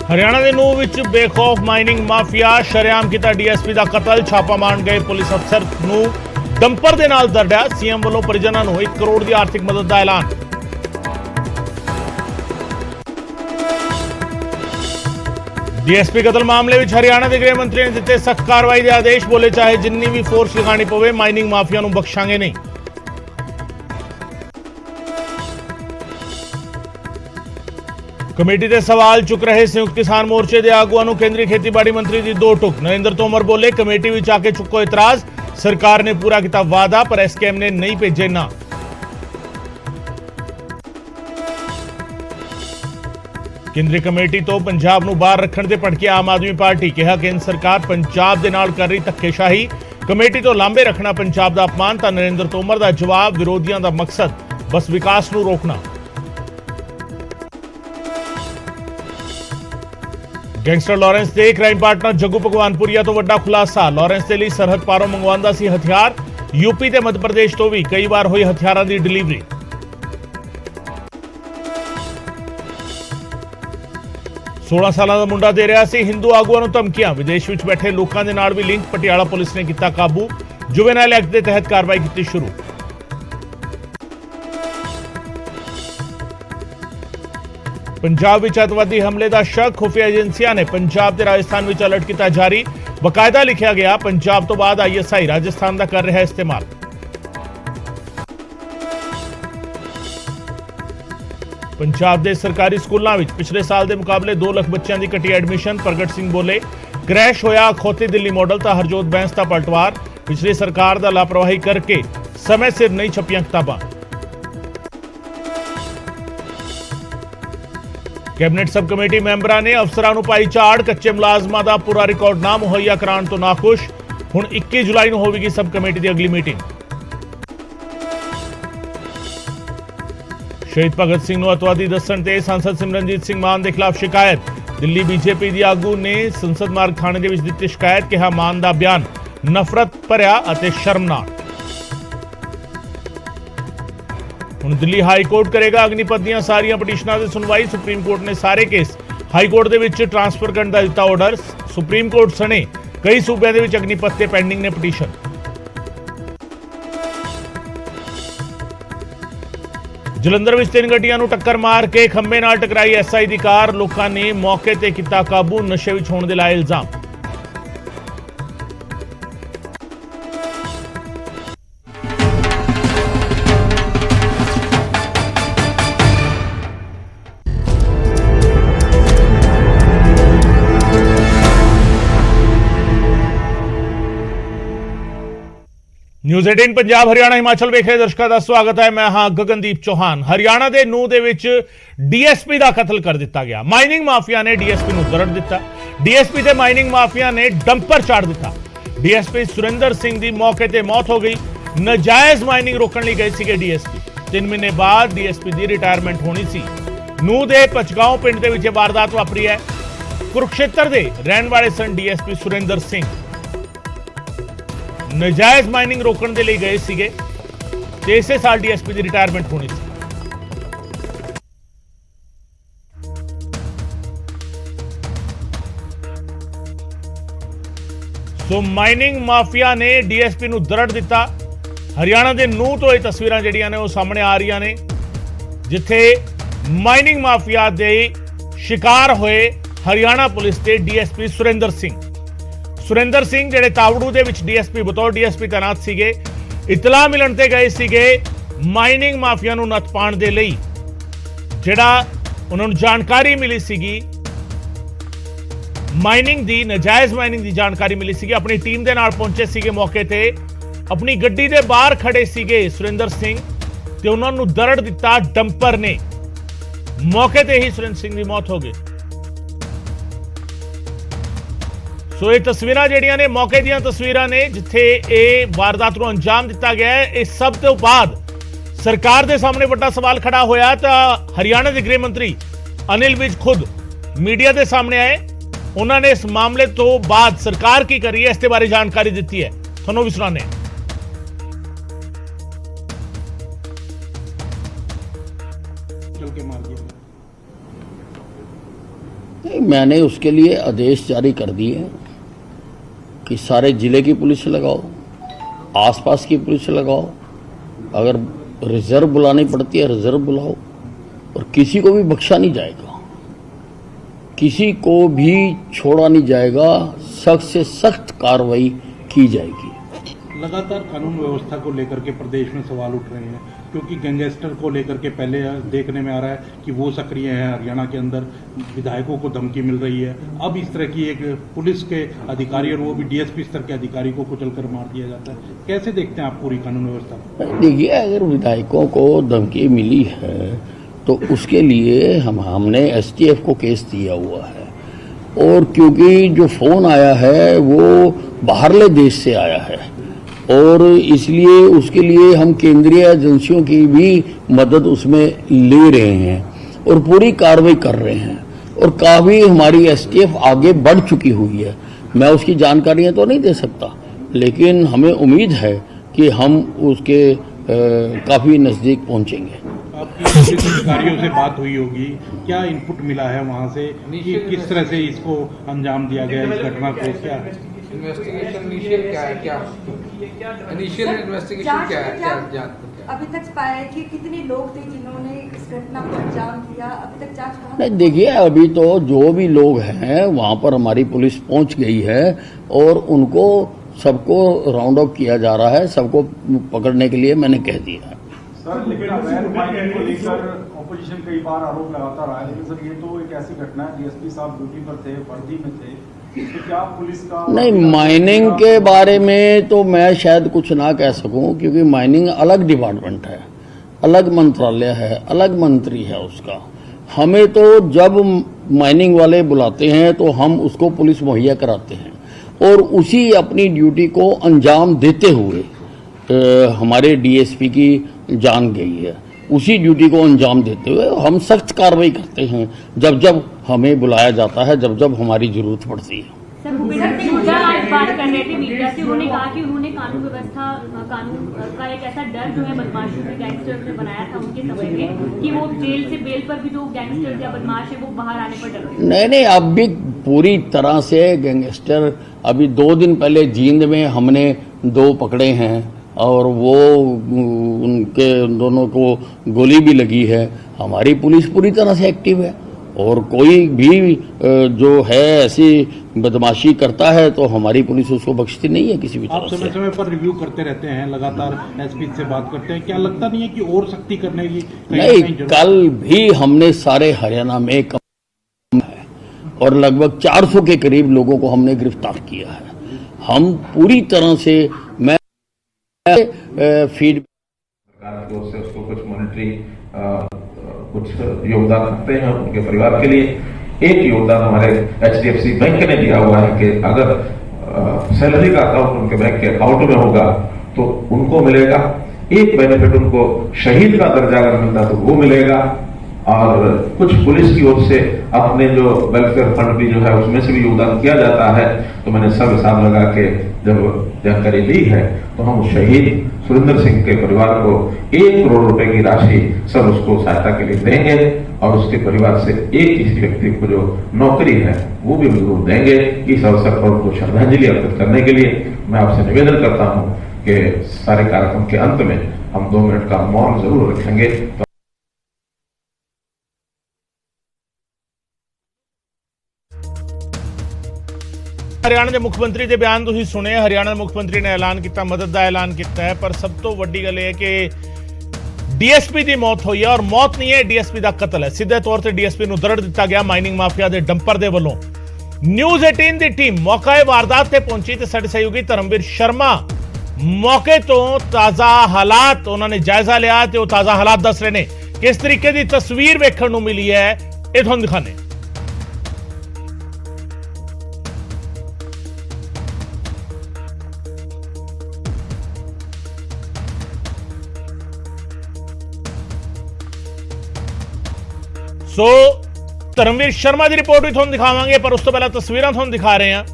हरियाणा के नूंह विच बेखौफ mining mafia शरेआम किया डीएसपी का कतल। छापा मारन गए पुलिस अफसर नूं डंपर दे नाल दरड़िया। सीएम वालों परिजनों नूं 1 करोड़ की आर्थिक मदद का ऐलान। डीएसपी कतल मामले में हरियाणा के गृह मंत्री ने दिते सख्त कार्रवाई के आदेश। बोले चाहे जिन्नी भी फोर्स लगानी पवे माइनिंग माफिया नूं बख्शांगे नहीं। कमेटी के सवाल चुक रहे संयुक्त किसान मोर्चे के आगुआं नूं केंद्रीय खेतीबाड़ी मंत्री की दो टुक। नरेंद्र तोमर बोले कमेटी विच आके चुको इतराज। सरकार ने पूरा किया वादा पर एसकेएम ने नहीं भेजे ना। केंद्रीय कमेटी तो पंजाब नूं बाहर रखण ते भड़की आम आदमी पार्टी। कहा केंद्र सरकार पंजाब दे नाल कर रही धक्केशाही। कमेटी तो लांबे रखना पंजाब का अपमान। तां नरेंद्र तोमर का जवाब विरोधियों का मकसद बस विकास नूं रोकना। गैंगस्टर लॉरेंस के क्राइम पार्टनर जग्गू भगवानपुरिया तो वड्डा खुलासा। लॉरेंस के लिए सरहद पारों मंगवांदा सी हथियार। यूपी ते मध्य प्रदेश तो भी कई बार हुई हथियारों की डिलीवरी। सोलह साल का मुंडा दे रहा सी हिंदू आगुआं नूं धमकियां। विदेश विच बैठे लोगों के नाल भी लिंक। पटियाला पुलिस ने किया काबू। जुवेनाइल एक्ट के तहत कार्रवाई की शुरू। पंजाब विच अतवादी हमले का शक। खुफिया एजेंसियां ने पंजाब ते राजस्थान विच अलर्ट किया जारी। बकायदा लिखा गया पंजाब तो बाद आईएसआई राजस्थान का कर रहा है इस्तेमाल। पंजाब के सरकारी स्कूलों में पिछले साल के मुकाबले 2 लाख बच्चों की घटी एडमिशन। प्रगट सिंह बोले क्रैश होया खोती दिल्ली मॉडल तो हरजोत बैंस का पलटवार। पिछली सरकार का लापरवाही करके समय सिर नहीं छपियां किताबां। कैबिनेट सब कमेटी मैंबरां ने अफसरां नूं पाई झाड़। कच्चे मुलाजमां दा पूरा रिकॉर्ड ना मुहैया कराउण तो नाखुश। हुण 21 जुलाई नूं होवेगी सब कमेटी की अगली मीटिंग। शहीद भगत सिंह नूं अतवादी दस्सण ते सांसद सिमरनजीत सिंह मान के खिलाफ शिकायत। दिल्ली बीजेपी की आगू ने संसद मार्ग थाने दे विच दित्ती शिकायत। कहा मान का बयान नफरत भरिया अते शर्मनाक। हुण दिल्ली हाई कोर्ट करेगा अग्निपथ दीआं सारियां पटिशनां दी सुनवाई। सुप्रीम कोर्ट ने सारे केस हाई कोर्ट दे विच ट्रांसफर करने का दिता ऑर्डर। सुप्रीम कोर्ट सने कई सूबे दे विच अग्निपथ ते पेंडिंग ने पटिशन। जलंधर विच 3 गड्डियां नूं टक्कर मार के खंबे नाल टकराई एसआई दी कार। लोकां ने मौके ते किता काबू। नशे विच होण दे लाए इल्जाम। न्यूज़ 18 पंजाब हरियाणा हिमाचल वेख रहे दर्शकों का स्वागत है। मैं हां गगनदीप चौहान। हरियाणा के नूंह दे विच डीएसपी का कतल कर दिता गया। माइनिंग माफिया ने डीएसपी नूं दरड़ दिता। डीएसपी ते माइनिंग माफिया ने डंपर चाड़ दिता। डीएसपी सुरेंद्र सिंह की मौके ते मौत हो गई। नजायज माइनिंग रोकण लई गए सीगे डीएसपी। 3 महीने बाद डीएसपी की रिटायरमेंट होनी सी। नूंह दे पचगांव पिंड दे विच वारदात वापरी है। कुरुक्षेत्र दे रहण वाले सन डीएसपी सुरेंद्र सिंह। नजायज माइनिंग रोकण दे लई गए सीगे ते इसे साल डीएसपी की रिटायरमेंट होनी सी। सो माइनिंग माफिया ने डीएसपी नूं दरड़ दिता। हरियाणा के नूंह तो ये तस्वीरां जिहड़ियां ने वो सामने आ रही ने जिथे माइनिंग माफिया के शिकार होए हरियाणा पुलिस के डीएसपी सुरेंद्र सिंह। सुरेंद्र सिंह जेडे तावड़ू दे विच डीएसपी बतौर डीएसपी तैनात सीगे। इतला मिलण ते गए सीगे माइनिंग माफिया नूं नत्थ पाउण दे लई। जेड़ा उन्हां नूं जानकारी मिली सीगी माइनिंग दी, नजायज माइनिंग दी जानकारी मिली सीगी। अपनी टीम दे नाल पहुंचे सीगे मौके ते। अपनी गड्डी दे बाहर खड़े सीगे सुरेंद्र सिंह ते उन्हां नूं दरड़ दिता डंपर ने। मौके ते ही सुरेंद्र सिंह दी मौत हो गई। सो ये तस्वीरां जिहड़ियां ने मौके दीयां तस्वीरां ने जिथे ये वारदात नूं अंजाम दिता गया है। इस सब तो बाद सरकार के सामने बड़ा सवाल खड़ा होया तो हरियाणा के गृह मंत्री अनिल विज खुद मीडिया के सामने आए। उन्होंने इस मामले तो बाद सरकार की करी है इसके बारे जानकारी दी है। थोनों भी सुनाने। चल के मार दिया। नहीं, मैंने उसके लिए आदेश जारी कर दिए कि सारे जिले की पुलिस लगाओ, आसपास की पुलिस लगाओ, अगर रिजर्व बुलानी पड़ती है रिजर्व बुलाओ, और किसी को भी बख्शा नहीं जाएगा, किसी को भी छोड़ा नहीं जाएगा, सख्त से सख्त कार्रवाई की जाएगी। लगातार कानून व्यवस्था को लेकर के प्रदेश में सवाल उठ रहे हैं, क्योंकि गैंगस्टर को लेकर के पहले देखने में आ रहा है कि वो सक्रिय हैं, हरियाणा के अंदर विधायकों को धमकी मिल रही है। अब इस तरह की एक पुलिस के अधिकारी और वो भी डीएसपी स्तर के अधिकारी को कुचलकर मार दिया जाता है। कैसे देखते हैं आप पूरी कानून व्यवस्था? देखिए, अगर विधायकों को धमकी मिली है तो उसके लिए हमने एसटीएफ को केस दिया हुआ है, और क्योंकि जो फोन आया है वो बाहरले देश से आया है, और इसलिए उसके लिए हम केंद्रीय एजेंसियों की भी मदद उसमें ले रहे हैं और पूरी कार्रवाई कर रहे हैं, और काफ़ी हमारी एसटीएफ आगे बढ़ चुकी हुई है। मैं उसकी जानकारियां तो नहीं दे सकता, लेकिन हमें उम्मीद है कि हम उसके काफ़ी नज़दीक पहुंचेंगे। आपकी पुलिस अधिकारियों से बात हुई होगी, क्या इनपुट मिला है वहाँ से कि किस तरह से इसको अंजाम दिया गया, इस घटना को? क्या इन्वेस्टिगेशन इनिशियल क्या है, क्या इनिशियल इन्वेस्टिगेशन क्या है, क्या अभी तक पाया है कि कितने लोग थे जिन्होंने इस घटना को अंजाम दिया? अभी तक जांच कहाँ? नहीं, देखिए, अभी तो जो भी लोग हैं वहाँ पर हमारी पुलिस पहुँच गई है और उनको सबको राउंड अप किया जा रहा है, सबको पकड़ने के लिए मैंने कह दिया है। सर, लेकिन अवैध माइनिंग को लेकर ऑपोजिशन कई बार आरोप लगाता रहा है, लेकिन सर ये तो एक ऐसी घटना है, डीएसपी साहब ड्यूटी पर थे, वर्दी में थे, तो क्या पुलिस का नहीं, माइनिंग के बारे में तो मैं शायद कुछ ना कह सकूं, क्योंकि माइनिंग अलग डिपार्टमेंट है, अलग मंत्रालय है, अलग मंत्री है उसका। हमें तो जब माइनिंग वाले बुलाते हैं तो हम उसको पुलिस मुहैया कराते हैं, और उसी अपनी ड्यूटी को अंजाम देते हुए हमारे डीएसपी की जान गई है, उसी ड्यूटी को अंजाम देते हुए हम सख्त कार्रवाई करते हैं जब जब हमें बुलाया जाता है, जब जब हमारी जरूरत पड़ती है। सर, भूपेंद्र सिंह हुड्डा आज बात कर रहे थे मीडिया से, उन्होंने कहा कि उन्होंने कानून व्यवस्था, कानून का एक ऐसा डर जो है बदमाशों के गैंगस्टर्स ने बनाया था उनके समय में, कि वो जेल से बेल पर भी जो गैंगस्टर्स या बदमाश है वो बाहर आने पर डरते। नहीं, अब भी पूरी तरह से गैंगस्टर, अभी 2 दिन पहले जींद में हमने 2 पकड़े हैं, और वो उनके दोनों को गोली भी लगी है। हमारी पुलिस पूरी तरह से एक्टिव है, और कोई भी जो है ऐसी बदमाशी करता है तो हमारी पुलिस उसको बख्शती नहीं है किसी भी तरह से। आप समय समय पर रिव्यू करते रहते हैं, लगातार एसपी से बात करते हैं, क्या लगता नहीं है कि और सख्ती करने की नहीं, कल भी हमने सारे हरियाणा में कम है और लगभग 400 के करीब लोगों को हमने गिरफ्तार किया है। हम पूरी तरह से, मैं फीड सरकार की ओर से उसको कुछ मॉनिटरी कुछ योगदान करते हैं उनके परिवार के लिए। एक योगदान हमारे एचडीएफसी बैंक ने दिया हुआ है कि अगर सैलरी का अकाउंट उनके बैंक के अकाउंट में होगा तो उनको मिलेगा। एक बेनिफिट उनको शहीद का दर्जा अगर मिलता तो वो मिलेगा, और कुछ पुलिस की ओर से अपने जो वेलफेयर फंड भी जो है उसमें से भी योगदान किया जाता है। तो मैंने सब हिसाब लगा के जब जानकारी ली है तो हम शहीद सुरेंद्र सिंह के परिवार को 1 करोड़ रुपए की राशि सब उसको सहायता के लिए देंगे, और उसके परिवार से एक किसी व्यक्ति को जो नौकरी है वो भी जरूर देंगे। इस अवसर पर उनको श्रद्धांजलि अर्पित करने के लिए मैं आपसे निवेदन करता हूँ कि सारे कार्यक्रम के अंत में हम 2 मिनट का मौन जरूर रखेंगे। हरियाणा के मुख्यमंत्री के बयान तुसीं सुने। हरियाणा मुख्य मंत्री ने ऐलान किया, मदद का ऐलान किया है, पर सब तो वड्डी गल है कि डीएसपी की मौत हुई है, और मौत नहीं है, डीएसपी का कतल है। सीधे तौर पर डीएसपी को दरड़ दिता गया माइनिंग माफिया के डंपर के वलों। न्यूज़ 18 की टीम मौके वारदात से पहुंची तो साडे सहयोगी धर्मवीर शर्मा मौके तो ताजा हालात उन्होंने जायजा लिया, तो ताजा हालात दस रहे हैं। किस तरीके की तस्वीर वेखण नूं मिली है ये तुहानूं दिखाने। सो धर्मवीर शर्मा की रिपोर्ट भी थोड़ा दिखावांगे, पर उस तो पहले तस्वीर थोड़ा दिखा रहे हैं।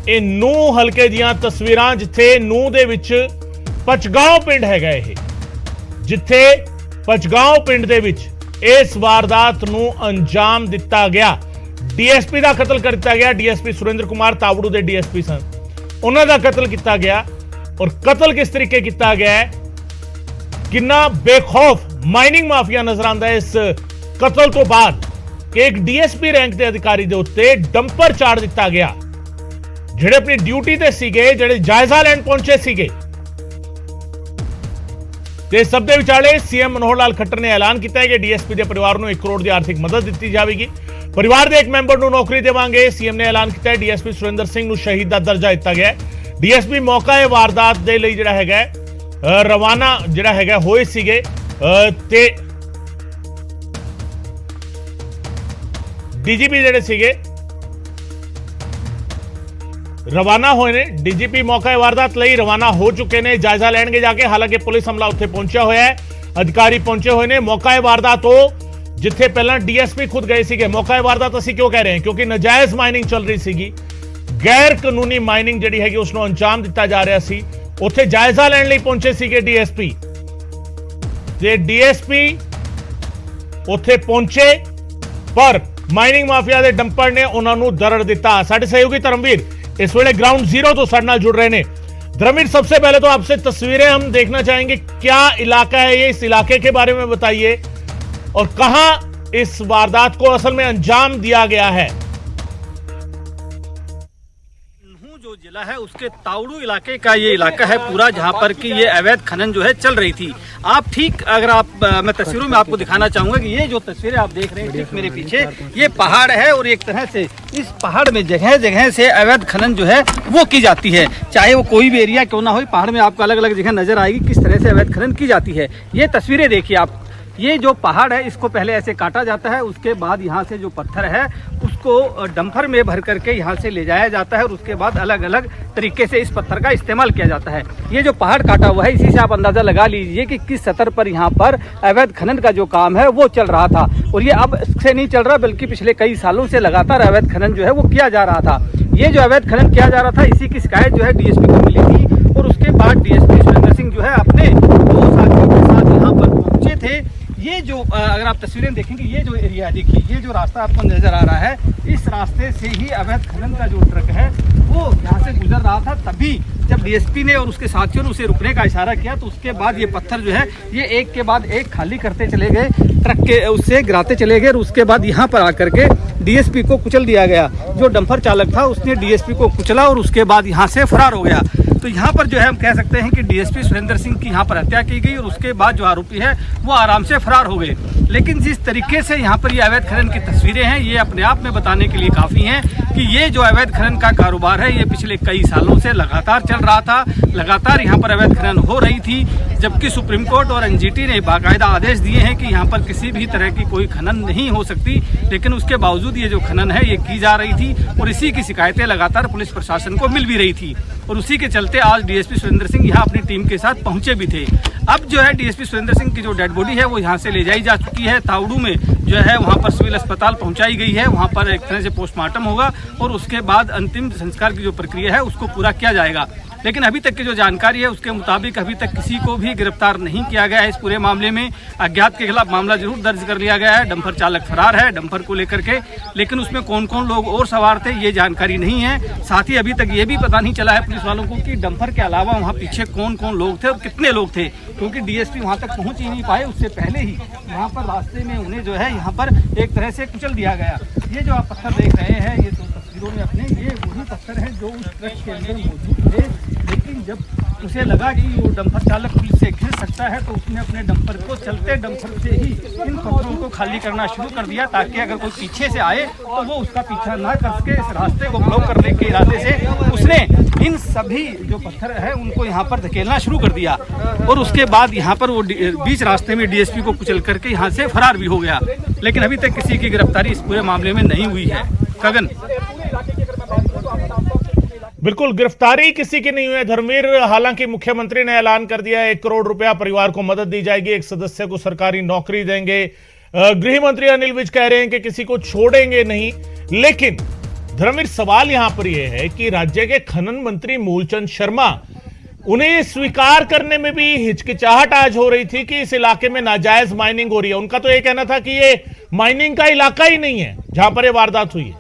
ये नूह हल्के दियां तस्वीरां, जिथे नूह दे विच पचगांव पिंड हैगा, जिथे पचगांव पिंड दे विच इस वारदात नूं अंजाम दिता गया। ਡੀਐਸਪੀ ਦਾ ਕਤਲ ਕਰ ਦਿੱਤਾ ਗਿਆ। ਡੀਐਸਪੀ ਸੁਰਿੰਦਰ ਕੁਮਾਰ ਤਾਵੜੂ ਦੇ ਡੀਐਸਪੀ ਸਨ, ਉਹਨਾਂ ਦਾ ਕਤਲ ਕੀਤਾ ਗਿਆ। ਔਰ ਕਤਲ ਕਿਸ ਤਰੀਕੇ ਕੀਤਾ ਗਿਆ ਹੈ, ਕਿੰਨਾ ਬੇਖੌਫ ਮਾਈਨਿੰਗ ਮਾਫੀਆ ਨਜ਼ਰ ਆਉਂਦਾ ਹੈ ਇਸ ਕਤਲ ਤੋਂ ਬਾਅਦ ਕਿ ਇੱਕ ਡੀਐਸਪੀ ਰੈਂਕ ਦੇ ਅਧਿਕਾਰੀ ਦੇ ਉੱਤੇ ਡੰਪਰ ਚਾੜ ਦਿੱਤਾ ਗਿਆ, ਜਿਹੜੇ ਆਪਣੀ ਡਿਊਟੀ ਤੇ ਸੀਗੇ, ਜਿਹੜੇ ਜਾਇਜ਼ਾ ਲੈਣ ਪਹੁੰਚੇ ਸੀਗੇ। ਤੇ ਸਭ ਦੇ ਵਿਚਾਲੇ ਸੀਐਮ ਮਨੋਹਰ ਲਾਲ ਖੱਟਰ ਨੇ ਐਲਾਨ ਕੀਤਾ ਹੈ ਕਿ ਡੀਐਸਪੀ ਦੇ ਪਰਿਵਾਰ ਨੂੰ 1 ਕਰੋੜ ਦੀ ਆਰਥਿਕ ਮਦਦ ਦਿੱਤੀ ਜਾਵੇਗੀ। ਪਰਿਵਾਰ ਦੇ ਇੱਕ ਮੈਂਬਰ ਨੂੰ ਨੌਕਰੀ ਦੇਵਾਂਗੇ। ਸੀਐਮ ਨੇ ਐਲਾਨ ਕੀਤਾ ਹੈ ਡੀਐਸਪੀ ਸੁਰਿੰਦਰ ਸਿੰਘ ਨੂੰ ਸ਼ਹੀਦ ਦਾ ਦਰਜਾ ਦਿੱਤਾ ਗਿਆ। ਡੀਐਸਪੀ ਮੌਕਾ ਇਹ ਵਾਰਦਾਤ ਦੇ ਲਈ ਜਿਹੜਾ ਹੈਗਾ ਰਵਾਨਾ ਜਿਹੜਾ ਹੈਗਾ ਹੋਏ ਸੀਗੇ ਤੇ ਡੀਜੀਪੀ ਜਿਹੜੇ ਸੀਗੇ ਰਵਾਨਾ ਹੋਏ ਨੇ। ਡੀਜੀਪੀ ਮੌਕਾ ਵਾਰਦਾਤ ਲਈ ਰਵਾਨਾ ਹੋ ਚੁੱਕੇ ਨੇ, ਜਾਇਜ਼ਾ ਲੈਣਗੇ ਜਾ ਕੇ। ਹਾਲਾਂਕਿ ਪੁਲਿਸ ਅਮਲਾ ਉੱਥੇ ਪਹੁੰਚਿਆ ਹੋਇਆ ਹੈ, ਅਧਿਕਾਰੀ ਪਹੁੰਚੇ ਹੋਏ ਨੇ। ਮੌਕਾ ਵਾਰਦਾਤ ਉਹ ਜਿੱਥੇ ਪਹਿਲਾਂ ਡੀਐਸਪੀ ਖੁਦ ਗਏ ਸੀਗੇ। ਮੌਕਾ ਵਾਰਦਾਤ ਅਸੀਂ ਕਿਉਂ ਕਹਿ ਰਹੇ ਹਾਂ, ਕਿਉਂਕਿ ਨਜਾਇਜ਼ ਮਾਈਨਿੰਗ ਚੱਲ ਰਹੀ ਸੀਗੀ, ਗੈਰ ਕਾਨੂੰਨੀ ਮਾਈਨਿੰਗ ਜਿਹੜੀ ਹੈਗੀ ਉਸ ਨੂੰ ਅੰਜਾਮ ਦਿੱਤਾ ਜਾ ਰਿਹਾ ਸੀ। ਉੱਥੇ ਜਾਇਜ਼ਾ ਲੈਣ ਲਈ ਪਹੁੰਚੇ ਸੀਗੇ ਡੀਐਸਪੀ, ਤੇ ਡੀਐਸਪੀ ਉੱਥੇ ਪਹੁੰਚੇ ਪਰ ਮਾਈਨਿੰਗ ਮਾਫੀਆ ਦੇ ਡੰਪਰ ਨੇ ਉਹਨਾਂ ਨੂੰ ਦਰੜ ਦਿੱਤਾ। ਸਾਡੇ ਸਹਿयोगी धर्मवीर इस वेले ग्राउंड जीरो तो साथ जुड़ रहे हैं। धर्मवीर, सबसे पहले तो आपसे तस्वीरें हम देखना चाहेंगे, क्या इलाका है ये, इस इलाके के बारे में बताइए और कहां इस वारदात को असल में अंजाम दिया गया है। जो जिला है उसके तावड़ू इलाके का ये इलाका है पूरा, जहाँ पर कि ये अवैध खनन जो है चल रही थी। आप ठीक, अगर आप मैं तस्वीरों में आपको दिखाना चाहूंगा कि ये जो तस्वीरें आप देख रहे हैं ठीक मेरे पीछे, ये पहाड़ है और एक तरह से इस पहाड़ में जगह जगह से अवैध खनन जो है वो की जाती है। चाहे वो कोई भी एरिया क्यों ना हो, पहाड़ में आपको अलग अलग जगह नजर आएगी किस तरह से अवैध खनन की जाती है। ये तस्वीरें देखिए आप, ये जो पहाड़ है इसको पहले ऐसे काटा जाता है, उसके बाद यहाँ से जो पत्थर है उसको डंपर में भर करके यहाँ से ले जाया जाता है और उसके बाद अलग अलग तरीके से इस पत्थर का इस्तेमाल किया जाता है। ये जो पहाड़ काटा हुआ है, इसी से आप अंदाजा लगा लीजिए कि किस स्तर पर यहाँ पर अवैध खनन का जो काम है वो चल रहा था। और ये अब से नहीं चल रहा, बल्कि पिछले कई सालों से लगातार अवैध खनन जो है वो किया जा रहा था। ये जो अवैध खनन किया जा रहा था, इसी की शिकायत जो है डीएसपी को मिली थी और उसके बाद डीएसपी सुरेंद्र सिंह जो है अपने 2 साथियों के साथ यहाँ पर पहुंचे थे। ये जो अगर आप तस्वीरें देखेंगे, ये जो एरिया है देखिए, ये जो रास्ता आपको नजर आ रहा है, इस रास्ते से ही अवैध खनन का जो ट्रक है वो यहाँ से गुजर रहा था। तभी जब डीएसपी ने और उसके साथियों ने उसे रुकने का इशारा किया तो उसके बाद ये पत्थर जो है ये एक के बाद एक खाली करते चले गए, ट्रक के उससे गिराते चले गए और उसके बाद यहाँ पर आकर के डीएसपी को कुचल दिया गया। जो डंपर चालक था उसने डीएसपी को कुचला और उसके बाद यहाँ से फरार हो गया। तो यहाँ पर जो है हम कह सकते हैं कि डीएसपी सुरेंद्र सिंह की यहाँ पर हत्या की गई और उसके बाद जो आरोपी है वो आराम से फरार हो गए। लेकिन जिस तरीके से यहाँ पर ये अवैध खनन की तस्वीरें हैं, ये अपने आप में बताने के लिए काफ़ी हैं कि ये जो अवैध खनन का कारोबार है ये पिछले कई सालों से लगातार चल रहा था। लगातार यहाँ पर अवैध खनन हो रही थी, जबकि सुप्रीम कोर्ट और एनजीटी ने बाकायदा आदेश दिए हैं कि यहाँ पर किसी भी तरह की कोई खनन नहीं हो सकती। लेकिन उसके बावजूद ये जो खनन है ये की जा रही थी और इसी की शिकायतें लगातार पुलिस प्रशासन को मिल भी रही थी। और उसी के चलते आज डीएसपी सुरेंद्र सिंह यहाँ अपनी टीम के साथ पहुंचे भी थे। अब जो है डीएसपी सुरेंद्र सिंह की जो डेड बॉडी है वो यहाँ से ले जाई जा चुकी है। तावड़ू में जो है वहाँ पर सिविल अस्पताल पहुँचाई गई है, वहाँ पर एक तरह से पोस्टमार्टम होगा और उसके बाद अंतिम संस्कार की जो प्रक्रिया है उसको पूरा किया जाएगा। लेकिन अभी तक की जो जानकारी है उसके मुताबिक अभी तक किसी को भी गिरफ्तार नहीं किया गया है। इस पूरे मामले में अज्ञात के खिलाफ मामला जरूर दर्ज कर लिया गया है। डंपर चालक फरार है डंपर को लेकर के, लेकिन उसमें कौन कौन लोग और सवार थे ये जानकारी नहीं है। साथ ही अभी तक ये भी पता नहीं चला है पुलिस वालों को कि डंपर के अलावा वहाँ पीछे कौन कौन लोग थे और कितने लोग थे, क्योंकि डीएसपी वहाँ तक पहुँच ही नहीं पाए। उससे पहले ही वहाँ पर रास्ते में उन्हें जो है यहाँ पर एक तरह से कुचल दिया गया। ये जो आप पत्थर देख रहे हैं ये तो तस्वीरों में अपने, ये वही पत्थर है जो उस ट्रक के अंदर मौजूद थे। लेकिन जब उसे लगा कि वो डंपर चालक पुलिस से घिर सकता है तो उसने अपने डंपर को चलते डंपर से ही इन पत्थरों को खाली करना शुरू कर दिया, ताकि अगर कोई पीछे से आए तो वो उसका पीछा ना कर सके। इस रास्ते को ब्लॉक करने के इरादे से उसने इन सभी जो पत्थर है उनको यहाँ पर धकेलना शुरू कर दिया और उसके बाद यहाँ पर वो बीच रास्ते में डीएसपी को कुचल करके यहाँ से फरार भी हो गया। लेकिन अभी तक किसी की गिरफ्तारी इस पूरे मामले में नहीं हुई है। गगन, बिल्कुल गिरफ्तारी किसी की नहीं हुई है धर्मवीर। हालांकि मुख्यमंत्री ने ऐलान कर दिया 1 करोड़ रुपया परिवार को मदद दी जाएगी, एक सदस्य को सरकारी नौकरी देंगे। गृह मंत्री अनिल विज कह रहे हैं कि किसी को छोड़ेंगे नहीं। लेकिन धर्मवीर, सवाल यहां पर यह है कि राज्य के खनन मंत्री मूलचंद शर्मा, उन्हें स्वीकार करने में भी हिचकिचाहट आज हो रही थी कि इस इलाके में नाजायज माइनिंग हो रही है। उनका तो यह कहना था कि ये माइनिंग का इलाका ही नहीं है जहां पर यह वारदात हुई है।